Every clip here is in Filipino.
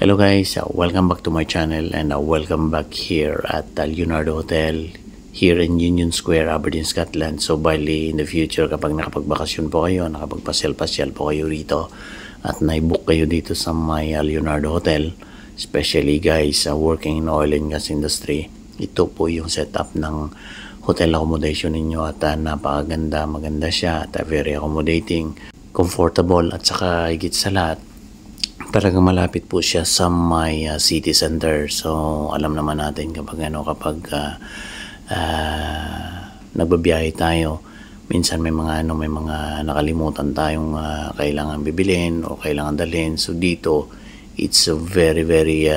Hello guys, welcome back to my channel and welcome back here at Leonardo Hotel here in Union Square, Aberdeen, Scotland. So bali in the future kapag nakapagbakasyon po kayo, nakapagpasyal-pasyal po kayo rito at naibook kayo dito sa my Leonardo Hotel, especially guys working in oil and gas industry, ito po yung setup ng hotel accommodation ninyo at napakaganda, maganda siya at very accommodating, comfortable at saka higit sa lahat talagang malapit po siya sa may city center. So alam naman natin kapag nagbabiyahe tayo, minsan may mga nakalimutan tayong kailangan bibilin o kailangan dalhin. So dito it's very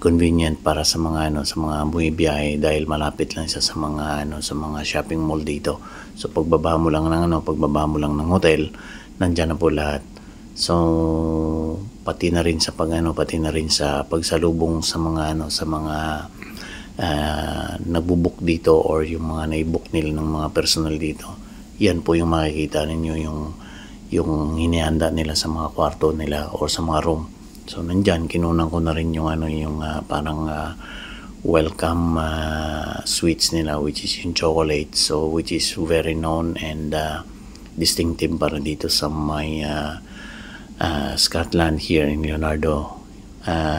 convenient para sa mga bumibiyahe dahil malapit lang siya sa mga shopping mall dito. So pagbaba mo lang ng hotel, nandiyan na po lahat. So pati na rin sa pagsalubong sa mga nagbubuk dito or yung mga naibuk nila ng mga personal dito. Yan po yung makikita ninyo yung hinihanda nila sa mga kwarto nila or sa mga room. So nandiyan kinunan ko na rin yung welcome sweets nila, which is yung chocolate, so which is very known and distinctive para dito sa may Scotland here in Leonardo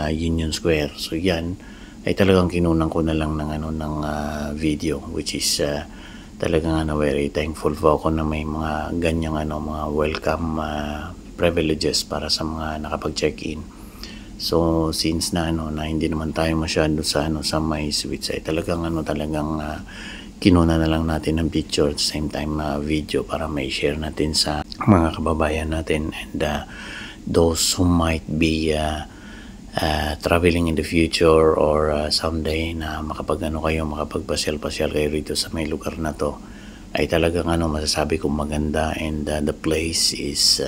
Union Square. So yan ay talagang kinunan ko na lang ng video, which is talagang very thankful po ako na may mga ganyang mga welcome privileges para sa mga nakapag-check-in. So since na hindi naman tayo masyado sa may suites, ay talagang kinuna na lang natin ng picture at the same time video para may share natin sa mga kababayan natin and those who might be traveling in the future or someday na makapagpasyal-pasyal kayo rito sa may lugar na to, ay talagang masasabi kong maganda and the place is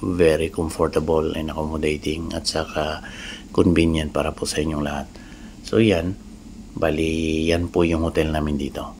very comfortable and accommodating at saka convenient para po sa inyong lahat. So yan, bali yan po yung hotel namin dito.